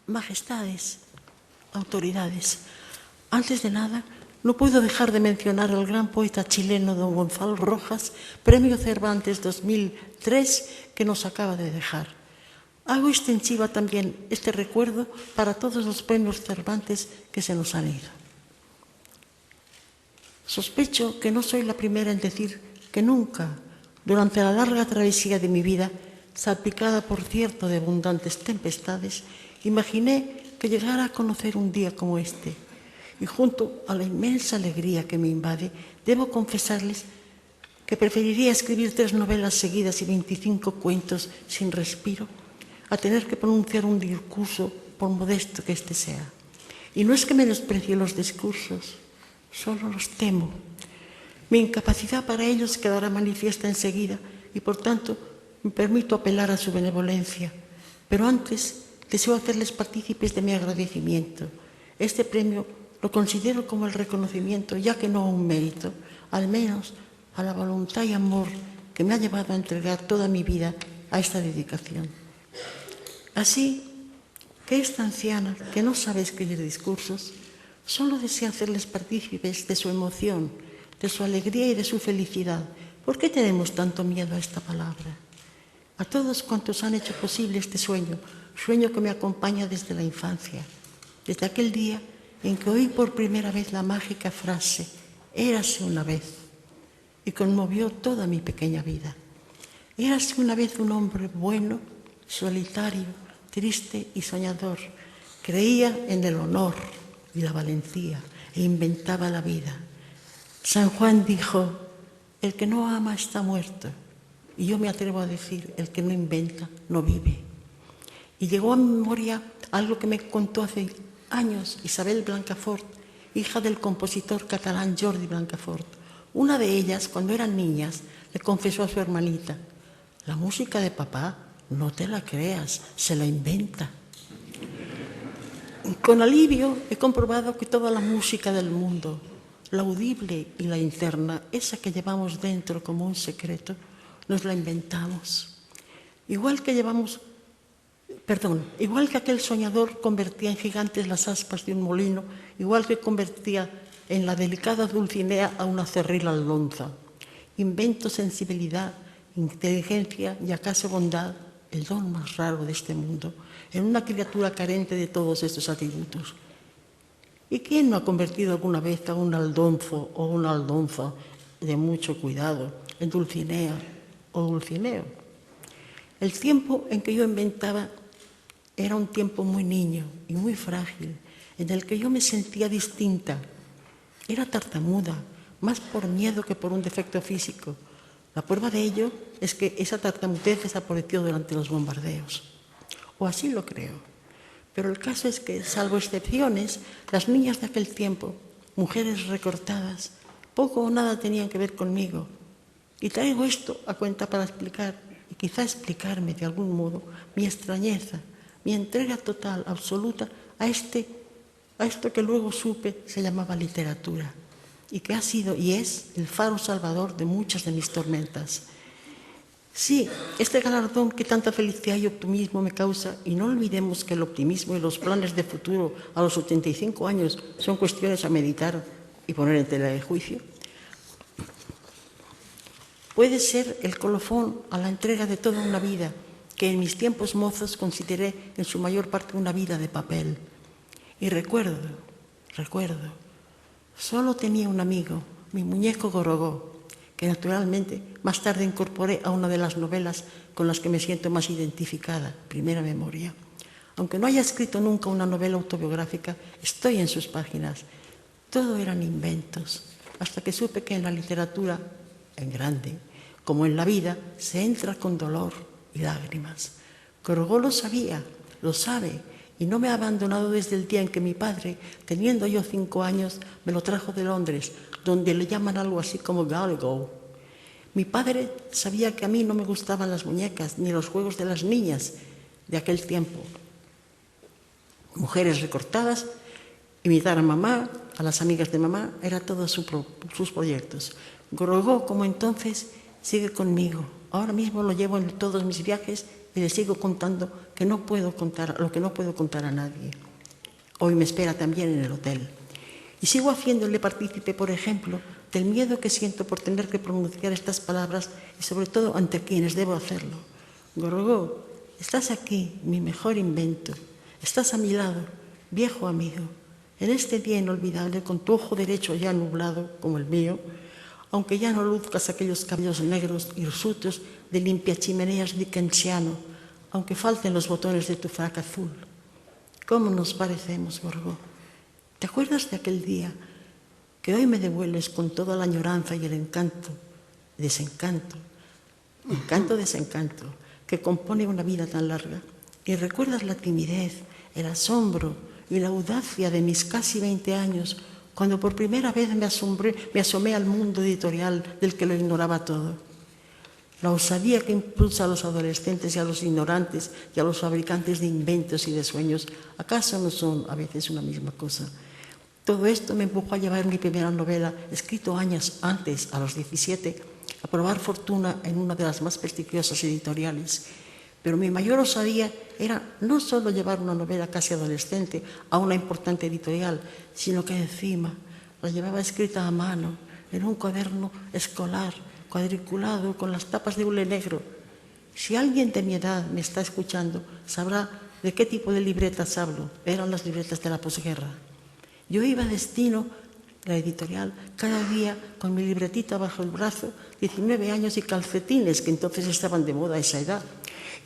Majestades, autoridades, antes de nada, no puedo dejar de mencionar al gran poeta chileno don Gonzalo Rojas, Premio Cervantes 2003, que nos acaba de dejar. Hago extensiva también este recuerdo para todos los premios Cervantes que se nos han ido. Sospecho que no soy la primera en decir que nunca, durante la larga travesía de mi vida, salpicada por cierto de abundantes tempestades, imaginé que llegara a conocer un día como este. Y junto a la inmensa alegría que me invade, debo confesarles que preferiría escribir 3 novelas seguidas y 25 cuentos sin respiro a tener que pronunciar un discurso, por modesto que éste sea. Y no es que menosprecie los discursos, solo los temo. Mi incapacidad para ellos quedará manifiesta enseguida y, por tanto, me permito apelar a su benevolencia. Pero antes deseo hacerles partícipes de mi agradecimiento. Este premio lo considero como el reconocimiento, ya que no un mérito, al menos a la voluntad y amor que me ha llevado a entregar toda mi vida a esta dedicación. Así que esta anciana, que no sabe escribir discursos, solo desea hacerles partícipes de su emoción, de su alegría y de su felicidad. ¿Por qué tenemos tanto miedo a esta palabra? A todos cuantos han hecho posible este sueño, sueño que me acompaña desde la infancia, desde aquel día en que oí por primera vez la mágica frase «Érase una vez», y conmovió toda mi pequeña vida. Érase una vez un hombre bueno, solitario, triste y soñador. Creía en el honor y la valentía e inventaba la vida. San Juan dijo, el que no ama está muerto. Y yo me atrevo a decir, el que no inventa no vive. Y llegó a mi memoria algo que me contó hace años Isabel Blancafort, hija del compositor catalán Jordi Blancafort. Una de ellas, cuando eran niñas, le confesó a su hermanita, la música de papá, no te la creas, se la inventa. Con alivio he comprobado que toda la música del mundo, la audible y la interna, esa que llevamos dentro como un secreto, nos la inventamos. Igual que aquel soñador convertía en gigantes las aspas de un molino, igual que convertía en la delicada Dulcinea a una cerril Aldonza. Invento sensibilidad, inteligencia y acaso bondad, el don más raro de este mundo, en una criatura carente de todos estos atributos. ¿Y quién no ha convertido alguna vez a un aldonzo o una aldonza de mucho cuidado en Dulcinea o Dulcineo? El tiempo en que yo inventaba era un tiempo muy niño y muy frágil, en el que yo me sentía distinta. Era tartamuda, más por miedo que por un defecto físico. La prueba de ello es que esa tartamudez desapareció durante los bombardeos. O así lo creo. Pero el caso es que, salvo excepciones, las niñas de aquel tiempo, mujeres recortadas, poco o nada tenían que ver conmigo. Y traigo esto a cuenta para explicar, y quizá explicarme de algún modo, mi extrañeza, mi entrega total, absoluta, a esto que luego supe se llamaba literatura, y que ha sido y es el faro salvador de muchas de mis tormentas. Sí, este galardón que tanta felicidad y optimismo me causa, y no olvidemos que el optimismo y los planes de futuro a los 85 años son cuestiones a meditar y poner en tela de juicio, puede ser el colofón a la entrega de toda una vida, que en mis tiempos mozos consideré en su mayor parte una vida de papel. Y recuerdo, solo tenía un amigo, mi muñeco Gorogó, que naturalmente más tarde incorporé a una de las novelas con las que me siento más identificada, Primera Memoria. Aunque no haya escrito nunca una novela autobiográfica, estoy en sus páginas. Todo eran inventos, hasta que supe que en la literatura, en grande, como en la vida, se entra con dolor y lágrimas. Gorogó lo sabía, lo sabe, y no me ha abandonado desde el día en que mi padre, teniendo yo 5 años, me lo trajo de Londres, donde le llaman algo así como galgo. Mi padre sabía que a mí no me gustaban las muñecas ni los juegos de las niñas de aquel tiempo. Mujeres recortadas, imitar a mamá, a las amigas de mamá, era todos sus proyectos. Gorogó, como entonces, sigue conmigo. Ahora mismo lo llevo en todos mis viajes y le sigo contando que no puedo contar a nadie. Hoy me espera también en el hotel. Y sigo haciéndole partícipe, por ejemplo, del miedo que siento por tener que pronunciar estas palabras y sobre todo ante quienes debo hacerlo. Gorgó, estás aquí, mi mejor invento. Estás a mi lado, viejo amigo. En este día inolvidable, con tu ojo derecho ya nublado, como el mío, aunque ya no luzcas aquellos cabellos negros hirsutos de limpiachimeneas dickensiano, aunque falten los botones de tu frac azul. ¿Cómo nos parecemos, Gorgó? ¿Te acuerdas de aquel día que hoy me devuelves con toda la añoranza y el encanto, desencanto, que compone una vida tan larga? Y recuerdas la timidez, el asombro y la audacia de mis casi 20 años, cuando por primera vez me asomé al mundo editorial del que lo ignoraba todo. La osadía que impulsa a los adolescentes y a los ignorantes y a los fabricantes de inventos y de sueños, ¿acaso no son a veces una misma cosa? Todo esto me empujó a llevar mi primera novela, escrito años antes, a los 17, a probar fortuna en una de las más prestigiosas editoriales. Pero mi mayor osadía era no solo llevar una novela casi adolescente a una importante editorial, sino que encima la llevaba escrita a mano, en un cuaderno escolar, cuadriculado, con las tapas de hule negro. Si alguien de mi edad me está escuchando, sabrá de qué tipo de libretas hablo. Eran las libretas de la posguerra. Yo iba a destino, la editorial, cada día con mi libretita bajo el brazo, 19 años y calcetines, que entonces estaban de moda a esa edad,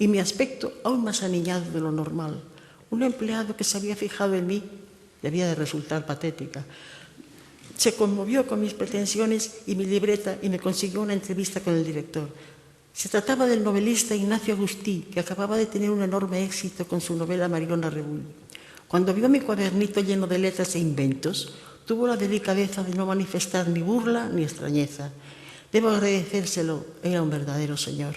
y mi aspecto aún más aniñado de lo normal. Un empleado que se había fijado en mí debía de resultar patética. Se conmovió con mis pretensiones y mi libreta y me consiguió una entrevista con el director. Se trataba del novelista Ignacio Agustí, que acababa de tener un enorme éxito con su novela Mariona Rebull. Cuando vio mi cuadernito lleno de letras e inventos, tuvo la delicadeza de no manifestar ni burla ni extrañeza. Debo agradecérselo, era un verdadero señor.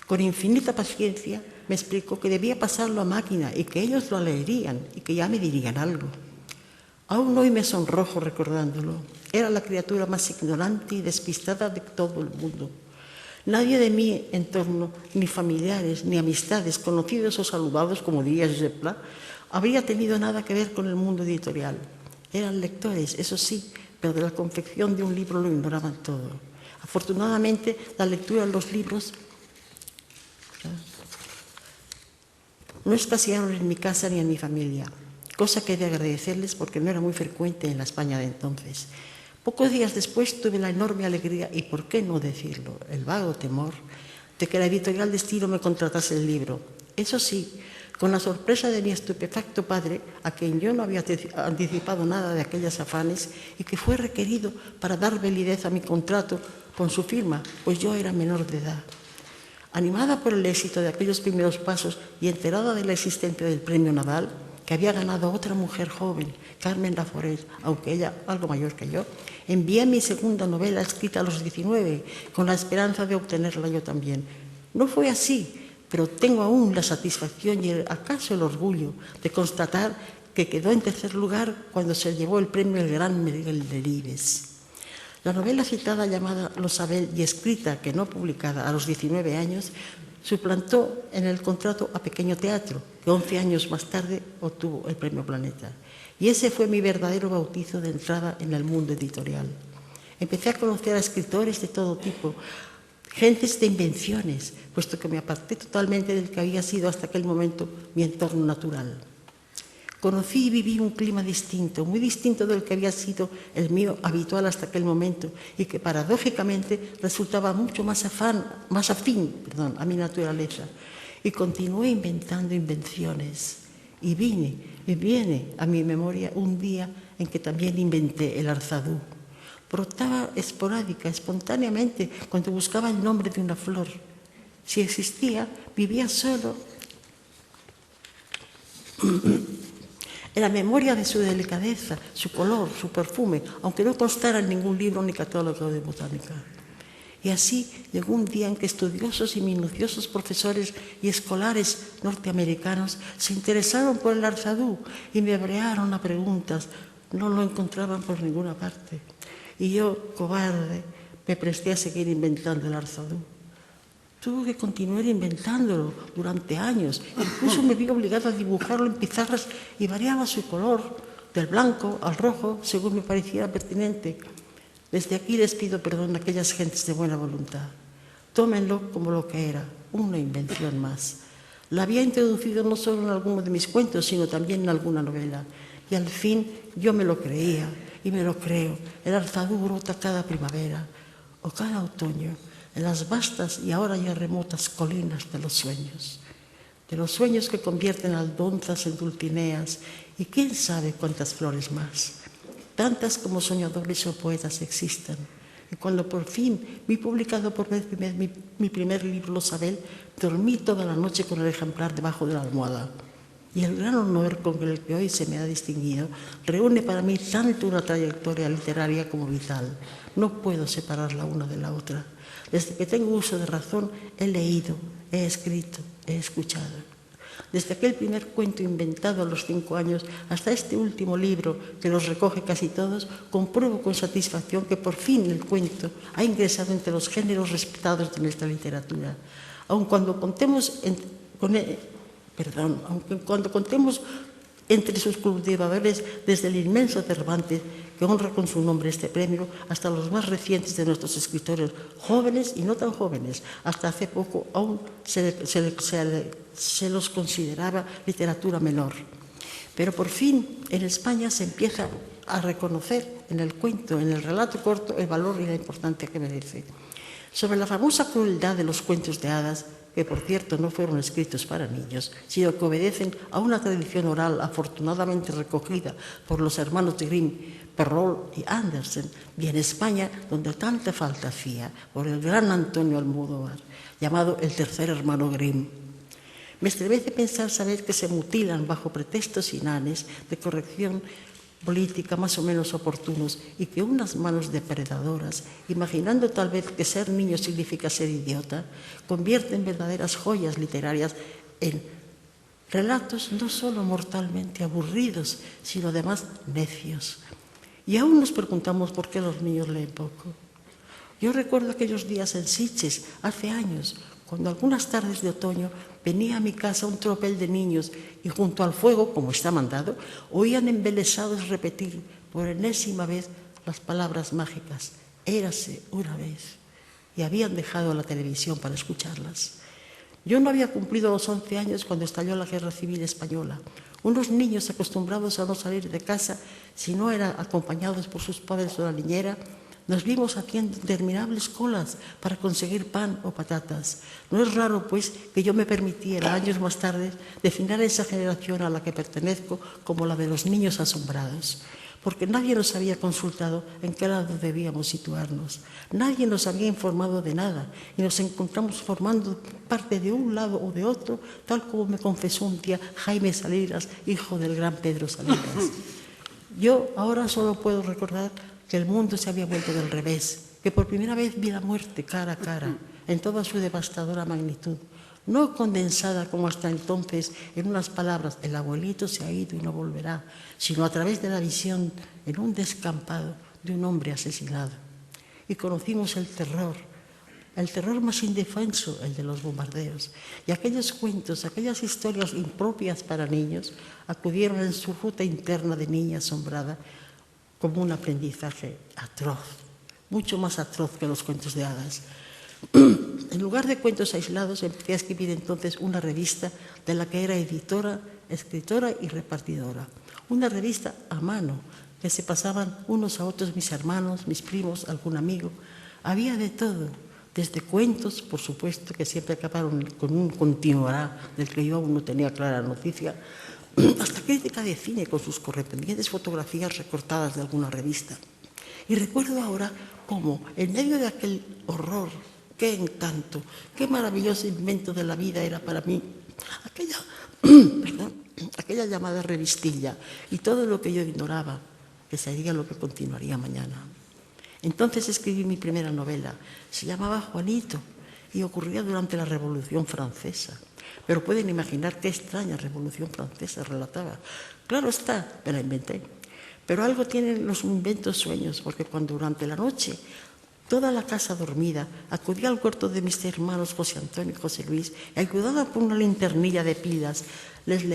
Con infinita paciencia me explicó que debía pasarlo a máquina y que ellos lo leerían y que ya me dirían algo. Aún hoy me sonrojo recordándolo. Era la criatura más ignorante y despistada de todo el mundo. Nadie de mi entorno, ni familiares, ni amistades, conocidos o saludados, como diría Josep Pla, habría tenido nada que ver con el mundo editorial. Eran lectores, eso sí, pero de la confección de un libro lo ignoraban todo. Afortunadamente, la lectura de los libros no escasearon en mi casa ni en mi familia, cosa que he de agradecerles porque no era muy frecuente en la España de entonces. Pocos días después tuve la enorme alegría, y por qué no decirlo, el vago temor, de que la editorial Destino me contratase el libro. Eso sí, con la sorpresa de mi estupefacto padre, a quien yo no había anticipado nada de aquellos afanes, y que fue requerido para dar validez a mi contrato con su firma, pues yo era menor de edad. Animada por el éxito de aquellos primeros pasos y enterada de la existencia del premio Nadal, que había ganado otra mujer joven, Carmen Laforet, aunque ella algo mayor que yo, envié mi segunda novela escrita a los 19, con la esperanza de obtenerla yo también. No fue así, pero tengo aún la satisfacción y acaso el orgullo de constatar que quedó en tercer lugar cuando se llevó el premio El Gran Miguel Delibes. La novela citada, llamada Los Abel y escrita, que no publicada, a los 19 años, suplantó en el contrato a Pequeño Teatro, que 11 años más tarde obtuvo el Premio Planeta. Y ese fue mi verdadero bautizo de entrada en el mundo editorial. Empecé a conocer a escritores de todo tipo, gentes de invenciones, puesto que me aparté totalmente del que había sido hasta aquel momento mi entorno natural. Conocí y viví un clima distinto, muy distinto del que había sido el mío habitual hasta aquel momento y que paradójicamente resultaba mucho más afín a mi naturaleza. Y continué inventando invenciones. Y viene a mi memoria un día en que también inventé el arzadú. Brotaba esporádica, espontáneamente, cuando buscaba el nombre de una flor. Si existía, vivía solo en la memoria de su delicadeza, su color, su perfume, aunque no constara en ningún libro ni catálogo de botánica. Y así llegó un día en que estudiosos y minuciosos profesores y escolares norteamericanos se interesaron por el arzadú y me brearon a preguntas. No lo encontraban por ninguna parte. Y yo, cobarde, me presté a seguir inventando el arzadú. Tuve que continuar inventándolo durante años. Incluso me vi obligado a dibujarlo en pizarras y variaba su color, del blanco al rojo, según me pareciera pertinente. Desde aquí les pido perdón a aquellas gentes de buena voluntad. Tómenlo como lo que era, una invención más. La había introducido no solo en alguno de mis cuentos, sino también en alguna novela. Y al fin yo me lo creía, y me lo creo. El alzadú brota cada primavera o cada otoño, en las vastas y ahora ya remotas colinas de los sueños que convierten aldonzas en dulcineas y quién sabe cuántas flores más, tantas como soñadores o poetas existan. Y cuando por fin vi publicado por vez mi primer libro, Los Abel, dormí toda la noche con el ejemplar debajo de la almohada. Y el gran honor con el que hoy se me ha distinguido reúne para mí tanto una trayectoria literaria como vital. No puedo separarla una de la otra. Desde que tengo uso de razón he leído, he escrito, he escuchado. Desde aquel primer cuento inventado a los 5 años hasta este último libro que los recoge casi todos, compruebo con satisfacción que por fin el cuento ha ingresado entre los géneros respetados de nuestra literatura. Aun cuando contemos entre sus cultivadores desde el inmenso Cervantes, que honra con su nombre este premio, hasta los más recientes de nuestros escritores, jóvenes y no tan jóvenes. Hasta hace poco aún se los consideraba literatura menor. Pero por fin en España se empieza a reconocer en el cuento, en el relato corto, el valor y la importancia que merece. Sobre la famosa crueldad de los cuentos de hadas, que por cierto no fueron escritos para niños, sino que obedecen a una tradición oral afortunadamente recogida por los hermanos de Grimm, Perrault y Andersen, y en España, donde tanta falta hacía, por el gran Antonio Almodóvar, llamado el tercer hermano Grimm. Me estremece pensar saber que se mutilan bajo pretextos inanes de corrección política más o menos oportunos y que unas manos depredadoras, imaginando tal vez que ser niño significa ser idiota, convierten verdaderas joyas literarias en relatos no solo mortalmente aburridos, sino además necios. Y aún nos preguntamos por qué los niños leen poco. Yo recuerdo aquellos días en Sitges, hace años, cuando algunas tardes de otoño venía a mi casa un tropel de niños y junto al fuego, como está mandado, oían embelesados repetir por enésima vez las palabras mágicas, érase una vez, y habían dejado la televisión para escucharlas. Yo no había cumplido los 11 años cuando estalló la Guerra Civil Española. Unos niños acostumbrados a no salir de casa si no eran acompañados por sus padres o la niñera, nos vimos haciendo interminables colas para conseguir pan o patatas. No es raro, pues, que yo me permitiera, años más tarde, definir a esa generación a la que pertenezco como la de los niños asombrados, porque nadie nos había consultado en qué lado debíamos situarnos. Nadie nos había informado de nada y nos encontramos formando parte de un lado o de otro, tal como me confesó un día Jaime Salinas, hijo del gran Pedro Salinas. Yo ahora solo puedo recordar que el mundo se había vuelto del revés, que por primera vez vi la muerte cara a cara, en toda su devastadora magnitud, no condensada como hasta entonces en unas palabras, el abuelito se ha ido y no volverá, sino a través de la visión en un descampado de un hombre asesinado. Y conocimos el terror más indefenso, el de los bombardeos. Y aquellos cuentos, aquellas historias impropias para niños, acudieron en su ruta interna de niña asombrada como un aprendizaje atroz, mucho más atroz que los cuentos de hadas. En lugar de cuentos aislados, empecé a escribir entonces una revista de la que era editora, escritora y repartidora. Una revista a mano, que se pasaban unos a otros mis hermanos, mis primos, algún amigo. Había de todo, desde cuentos, por supuesto, que siempre acabaron con un continuará, del que yo aún no tenía clara noticia, hasta crítica de cine con sus correspondientes fotografías recortadas de alguna revista. Y recuerdo ahora cómo, en medio de aquel horror, qué encanto, qué maravilloso invento de la vida era para mí aquella llamada revistilla y todo lo que yo ignoraba, que sería lo que continuaría mañana. Entonces escribí mi primera novela, se llamaba Juanito y ocurría durante la Revolución Francesa. Pero pueden imaginar qué extraña Revolución Francesa relataba. Claro está, me la inventé. Pero algo tienen los inventos sueños, porque cuando durante la noche Toda la casa dormida, acudía al huerto de mis hermanos José Antonio y José Luis, y ayudada por una linternilla de pilas, se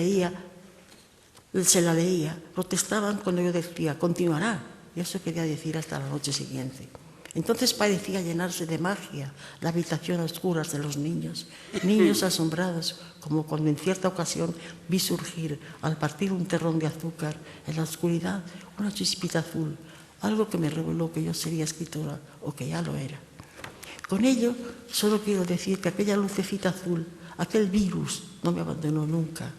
la leía, protestaban cuando yo decía, continuará, y eso quería decir hasta la noche siguiente. Entonces parecía llenarse de magia la habitación a oscuras de los niños asombrados, como cuando en cierta ocasión vi surgir, al partir un terrón de azúcar, en la oscuridad una chispita azul, algo que me reveló que yo sería escritora o que ya lo era. Con ello, solo quiero decir que aquella lucecita azul, aquel virus, no me abandonó nunca.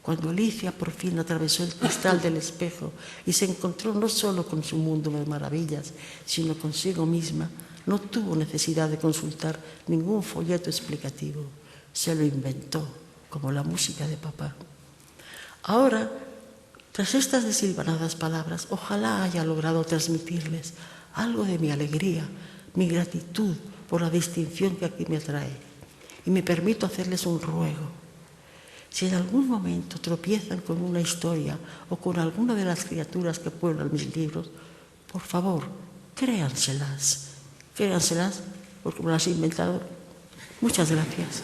Cuando Alicia por fin atravesó el cristal del espejo y se encontró no solo con su mundo de maravillas, sino consigo misma, no tuvo necesidad de consultar ningún folleto explicativo. Se lo inventó, como la música de papá. Ahora, tras estas desilvanadas palabras, ojalá haya logrado transmitirles algo de mi alegría, mi gratitud por la distinción que aquí me trae. Y me permito hacerles un ruego. Si en algún momento tropiezan con una historia o con alguna de las criaturas que pueblan mis libros, por favor, créanselas porque me las he inventado. Muchas gracias.